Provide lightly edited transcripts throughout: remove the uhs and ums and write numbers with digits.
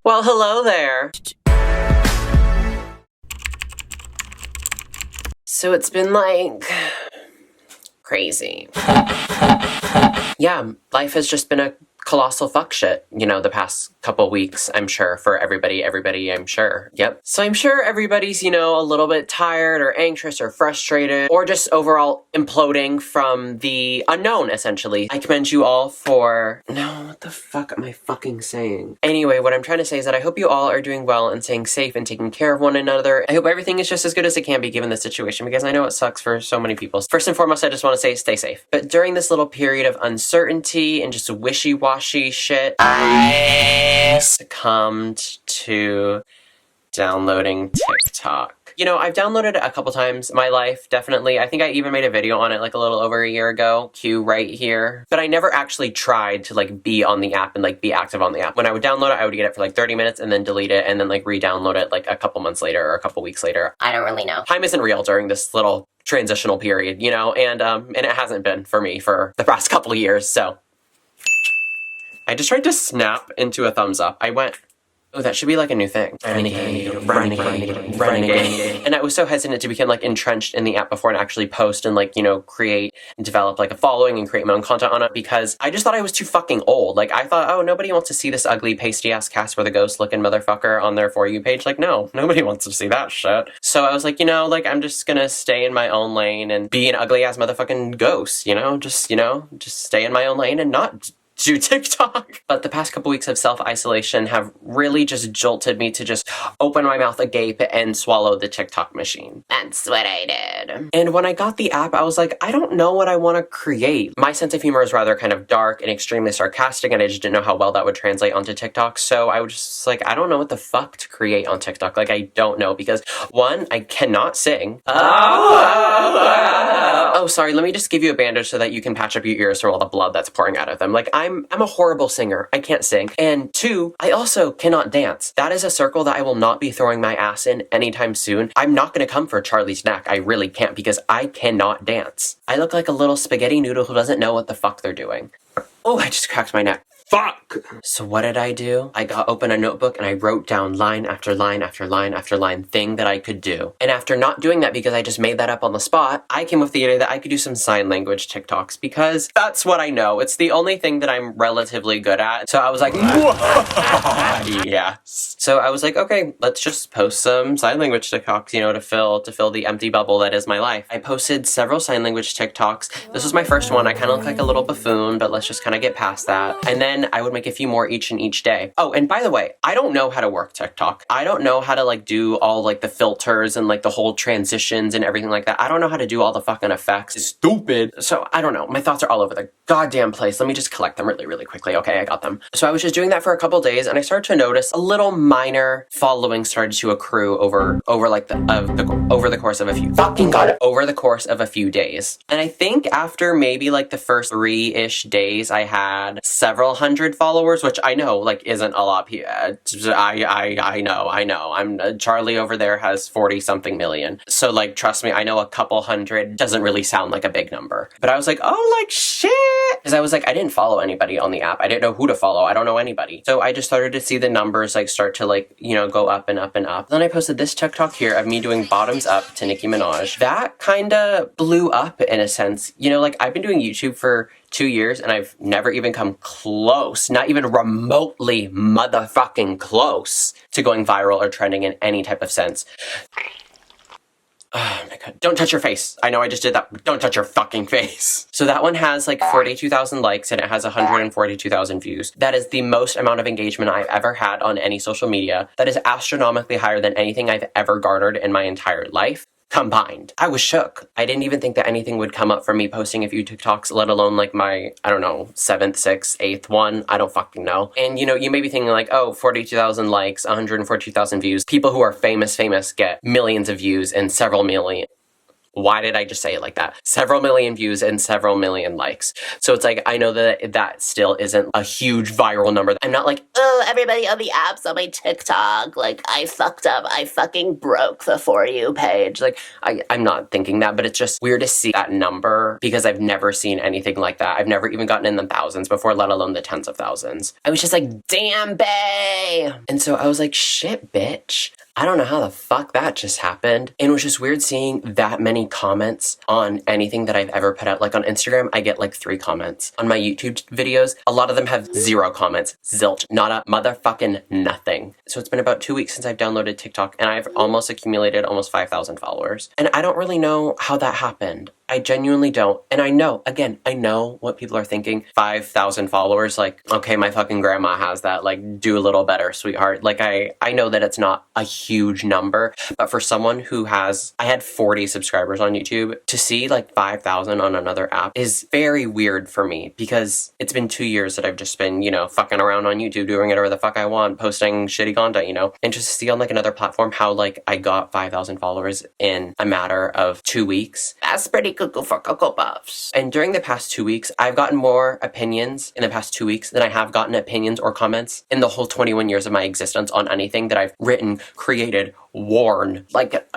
Well, hello there. So it's been like crazy. Yeah, life has just been a colossal fuck shit, you know, the past couple weeks, I'm sure, for everybody, I'm sure. Yep. So I'm sure everybody's, you know, a little bit tired or anxious or frustrated or just overall imploding from the unknown, essentially. I commend you all for... No, what the fuck am I fucking saying? Anyway, what I'm trying to say is that I hope you all are doing well and staying safe and taking care of one another. I hope everything is just as good as it can be given the situation, because I know it sucks for so many people. First and foremost, I just want to say stay safe. But during this little period of uncertainty and just wishy-washy shit, I succumbed to downloading TikTok. You know, I've downloaded it a couple times in my life, definitely. I think I even made a video on it like a little over a year ago, cue right here. But I never actually tried to like be on the app and like be active on the app. When I would download it, I would get it for like 30 minutes and then delete it and then like re-download it like a couple months later or a couple weeks later. I don't really know. Time isn't real during this little transitional period, you know, and it hasn't been for me for the past couple of years, so. I just tried to snap into a thumbs up. I went, oh, that should be like a new thing. Renegade. And I was so hesitant to become like entrenched in the app before and actually post and like, you know, create and develop like a following and create my own content on it, because I just thought I was too fucking old. Like I thought, oh, nobody wants to see this ugly pasty ass Casper the Ghost looking motherfucker on their For You page. Like, no, nobody wants to see that shit. So I was like, you know, like I'm just gonna stay in my own lane and be an ugly ass motherfucking ghost, you know, just stay in my own lane and not do TikTok. But the past couple weeks of self-isolation have really just jolted me to just open my mouth agape and swallow the TikTok machine. That's what I did. And when I got the app, I was like, I don't know what I want to create. My sense of humor is rather kind of dark and extremely sarcastic, and I just didn't know how well that would translate onto TikTok. So I was just like, I don't know what the fuck to create on TikTok. Like, I don't know, because one, I cannot sing. Oh, sorry, let me just give you a bandage so that you can patch up your ears for all the blood that's pouring out of them. Like, I'm a horrible singer. I can't sing. And two, I also cannot dance. That is a circle that I will not be throwing my ass in anytime soon. I'm not gonna come for Charlie's neck. I really can't, because I cannot dance. I look like a little spaghetti noodle who doesn't know what the fuck they're doing. Oh, I just cracked my neck. Fuck! So what did I do? I got open a notebook and I wrote down line after line after line after line thing that I could do. And after not doing that because I just made that up on the spot, I came with the idea that I could do some sign language TikToks, because that's what I know. It's the only thing that I'm relatively good at. So I was like, yes. So I was like, okay, let's just post some sign language TikToks, you know, to fill the empty bubble that is my life. I posted several sign language TikToks. This was my first one. I kind of look like a little buffoon, but let's just kind of get past that. And then I would make a few more each day. Oh, and by the way, I don't know how to work TikTok. I don't know how to like do all like the filters and like the whole transitions and everything like that. I don't know how to do all the fucking effects. It's stupid. So I don't know. My thoughts are all over the goddamn place. Let me just collect them really, really quickly. Okay, I got them. So I was just doing that for a couple days, and I started to notice a little minor following started to accrue over the course of a few over the course of a few days. And I think after maybe like the first 3-ish days, I had several hundred followers, which I know like isn't a lot. I know. Charlie over there has 40 something million. So like, trust me, I know a couple hundred doesn't really sound like a big number. But I was like, oh, like shit. Because I was like, I didn't follow anybody on the app. I didn't know who to follow. I don't know anybody. So I just started to see the numbers like start to like, you know, go up and up and up. Then I posted this TikTok here of me doing bottoms up to Nicki Minaj. That kind of blew up in a sense. You know, like I've been doing YouTube for 2 years and I've never even come close, not even remotely motherfucking close to going viral or trending in any type of sense. Oh my god. Don't touch your face. I know I just did that, but don't touch your fucking face. So that one has like 42,000 likes and it has 142,000 views. That is the most amount of engagement I've ever had on any social media. That is astronomically higher than anything I've ever garnered in my entire life combined. I was shook. I didn't even think that anything would come up from me posting a few TikToks, let alone like my, I don't know, 7th, 6th, 8th one. I don't fucking know. And you know, you may be thinking like, oh, 42,000 likes, 142,000 views. People who are famous get millions of views and several million. Why did I just say it like that? Several million views and several million likes. So it's like, I know that that still isn't a huge viral number. I'm not like, oh, everybody on the app's on my TikTok, like, I fucked up, I fucking broke the For You page. Like, I'm not thinking that, but it's just weird to see that number because I've never seen anything like that. I've never even gotten in the thousands before, let alone the tens of thousands. I was just like, damn, bae! And so I was like, shit, bitch. I don't know how the fuck that just happened. And it was just weird seeing that many comments on anything that I've ever put out. Like on Instagram, I get like 3 comments. On my YouTube videos, a lot of them have 0 comments. Zilch. Not a motherfucking nothing. So it's been about 2 weeks since I've downloaded TikTok and I've almost accumulated almost 5,000 followers. And I don't really know how that happened. I genuinely don't. And I know, again, I know what people are thinking. 5,000 followers, like, okay, my fucking grandma has that. Like, do a little better, sweetheart. Like, I know that it's not a huge number, but for someone who has, I had 40 subscribers on YouTube, to see like 5,000 on another app is very weird for me because it's been 2 years that I've just been, you know, fucking around on YouTube, doing whatever the fuck I want, posting shitty content, you know, and just to see on like another platform how like I got 5,000 followers in a matter of 2 weeks. That's pretty cuckoo for Cocoa Puffs. And during the past 2 weeks, I've gotten more opinions in the past 2 weeks than I have gotten opinions or comments in the whole 21 years of my existence on anything that I've written, created, worn. Like,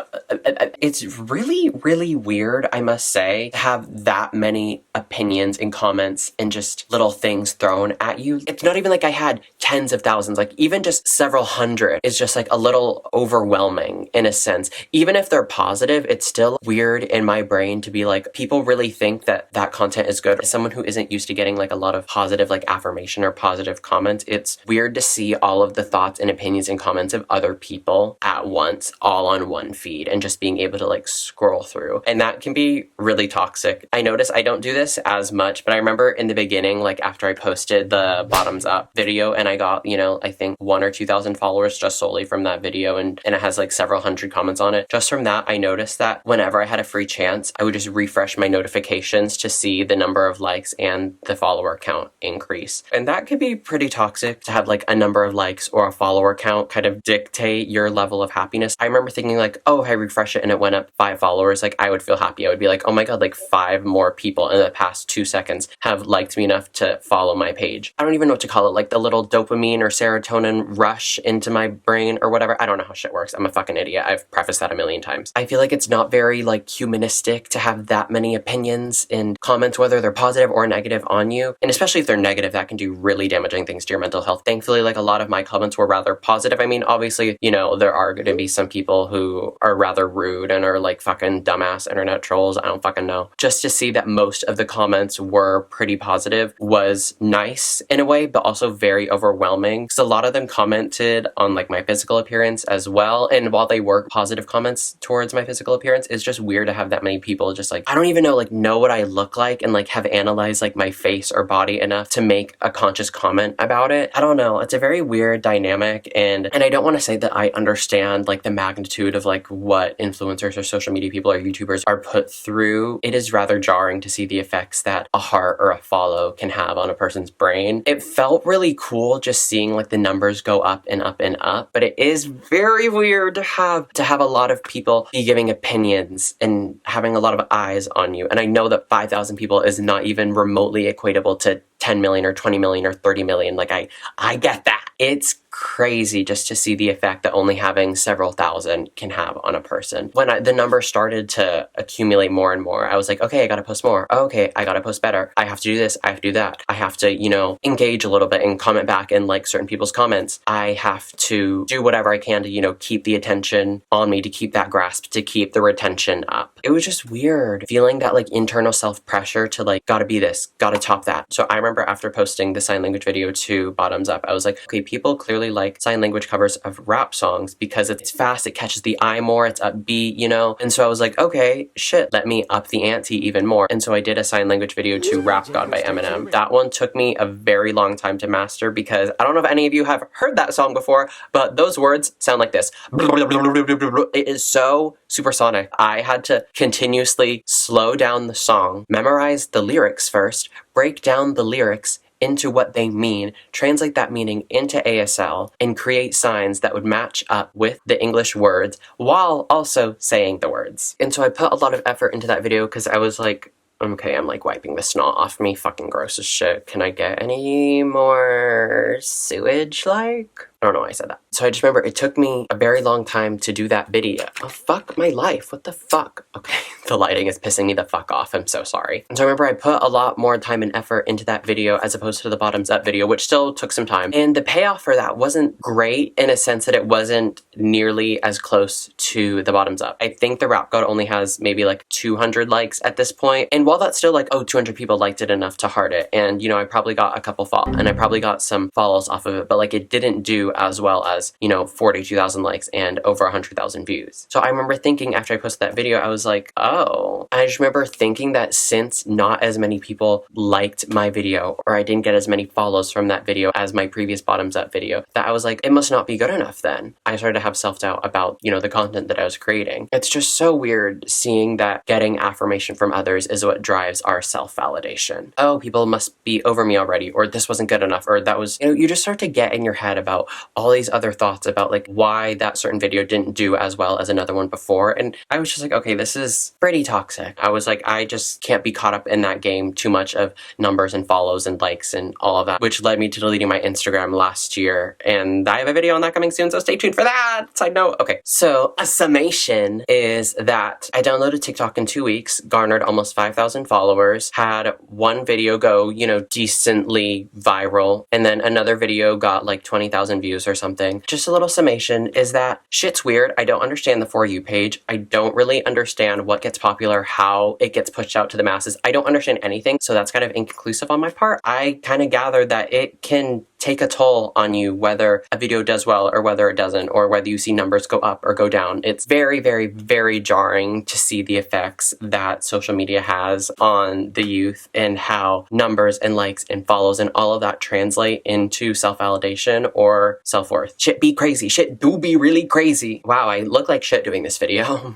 it's really, really weird, I must say, to have that many opinions and comments and just little things thrown at you. It's not even like I had tens of thousands, like even just several hundred is just like a little overwhelming in a sense. Even if they're positive, it's still weird in my brain to be like, people really think that that content is good. As someone who isn't used to getting like a lot of positive like affirmation or positive comments, it's weird to see all of the thoughts and opinions and comments of other people at once, all on one feed, and just being able to like scroll through. And that can be really toxic. I notice I don't do this as much, but I remember in the beginning, like after I posted the bottoms up video and I got, you know, I think 1,000 or 2,000 followers just solely from that video, and it has like several hundred comments on it. Just from that, I noticed that whenever I had a free chance, I would just refresh my notifications to see the number of likes and the follower count increase. And that could be pretty toxic to have like a number of likes or a follower count kind of dictate your level of happiness. I remember thinking like, oh, if I refresh it and it went up 5 followers, like I would feel happy. I would be like, oh my God, like 5 more people in the past 2 seconds have liked me enough to follow my page. I don't even know what to call it, like the little dopamine or serotonin rush into my brain or whatever. I don't know how shit works. I'm a fucking idiot. I've prefaced that a million times. I feel like it's not very like humanistic to have that many opinions and comments, whether they're positive or negative on you. And especially if they're negative, that can do really damaging things to your mental health. Thankfully, like a lot of my comments were rather positive. I mean, obviously, you know, there are going to be some people who are rather rude and are like fucking dumbass internet trolls. I don't fucking know. Just to see that most of the comments were pretty positive was nice in a way, but also very overwhelming. Because a lot of them commented on like my physical appearance as well. And while they were positive comments towards my physical appearance, it's just weird to have that many people just like, I don't even know what I look like and like have analyzed like my face or body enough to make a conscious comment about it. I don't know. It's a very weird dynamic, and I don't want to say that I understand like the magnitude of like what influencers or social media people or YouTubers are put through. It is rather jarring to see the effects that a heart or a follow can have on a person's brain. It felt really cool just seeing like the numbers go up and up and up, but it is very weird to have a lot of people be giving opinions and having a lot of eyes on you. And I know that 5,000 people is not even remotely equatable to 10 million or 20 million or 30 million. Like I get that. It's crazy just to see the effect that only having several thousand can have on a person. When the number started to accumulate more and more, I was like, okay, I gotta post more. Okay, I gotta post better. I have to do this. I have to do that. I have to, you know, engage a little bit and comment back in like certain people's comments. I have to do whatever I can to, you know, keep the attention on me, to keep that grasp, to keep the retention up. It was just weird feeling that like internal self-pressure to like, gotta be this, gotta top that. So I remember after posting the sign language video to Bottoms Up, I was like, okay, people clearly like sign language covers of rap songs because it's fast, it catches the eye more, it's upbeat, you know? And so I was like, okay, shit, let me up the ante even more. And so I did a sign language video to Rap God by Eminem. That one took me a very long time to master because I don't know if any of you have heard that song before, but those words sound like this. It is so supersonic. I had to continuously slow down the song, memorize the lyrics first, break down the lyrics, into what they mean, translate that meaning into ASL, and create signs that would match up with the English words while also saying the words. And so I put a lot of effort into that video because I was like, okay, I'm like wiping the snot off me, fucking gross as shit. Can I get any more sewage-like? I don't know why I said that. So I just remember it took me a very long time to do that video. Oh, fuck my life. What the fuck? Okay, the lighting is pissing me the fuck off. I'm so sorry. And so I remember I put a lot more time and effort into that video as opposed to the bottoms up video, which still took some time. And the payoff for that wasn't great in a sense that it wasn't nearly as close to the bottoms up. I think the rap god only has maybe like 200 likes at this point. And while that's still like, oh, 200 people liked it enough to heart it. And you know, I probably got a couple and I probably got some follows off of it, but like it didn't do as well as, you know, 42,000 likes and over 100,000 views. So I remember thinking after I posted that video, I was like, oh. I just remember thinking that since not as many people liked my video, or I didn't get as many follows from that video as my previous bottoms up video, that I was like, it must not be good enough then. I started to have self-doubt about, you know, the content that I was creating. It's just so weird seeing that getting affirmation from others is what drives our self-validation. Oh, people must be over me already, or this wasn't good enough, or that was, you know, you just start to get in your head about all these other thoughts about like why that certain video didn't do as well as another one before. And I was just like, okay, this is pretty toxic. I was like, I just can't be caught up in that game too much of numbers and follows and likes and all of that, which led me to deleting my Instagram last year. And I have a video on that coming soon, so stay tuned for that. Side note. Okay, so a summation is that I downloaded TikTok in 2 weeks, garnered almost 5,000 followers, had one video go, you know, decently viral, and then another video got like 20,000 views or something. Just a little summation is that shit's weird. I don't understand the For You page. I don't really understand what gets popular, how it gets pushed out to the masses. I don't understand anything, so that's kind of inconclusive on my part. I kind of gathered that it can take a toll on you whether a video does well or whether it doesn't, or whether you see numbers go up or go down. It's very, very, very jarring to see the effects that social media has on the youth and how numbers and likes and follows and all of that translate into self-validation or self-worth. Shit be crazy. Shit do be really crazy. Wow, I look like shit doing this video.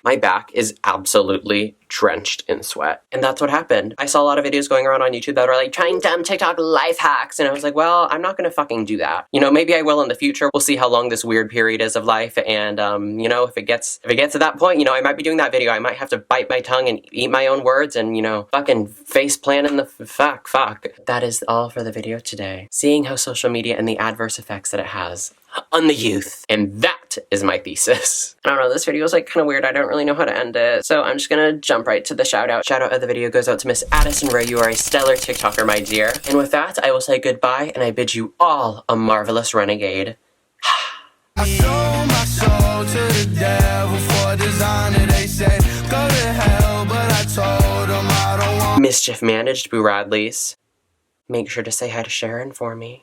My back is absolutely drenched in sweat. And that's what happened. I saw a lot of videos going around on YouTube that were like trying dumb TikTok life hacks. And I was like, well, I'm not going to fucking do that. You know, maybe I will in the future. We'll see how long this weird period is of life. And, you know, if it gets to that point, you know, I might be doing that video. I might have to bite my tongue and eat my own words and, you know, fucking face plant in the fuck. That is all for the video today. Seeing how social media and the adverse effects that it has on the youth. And that is my thesis. I don't know, this video is like kind of weird. I don't really know how to end it. So I'm just gonna jump right to the shout out. Shout out of the video goes out to Miss Addison Ray. You are a stellar TikToker, my dear. And with that, I will say goodbye and I bid you all a marvelous renegade. I sold my soul to the devil for designer. They said, go to hell, but I told them I don't want. Mischief managed, Boo Radleys. Make sure to say hi to Sharon for me.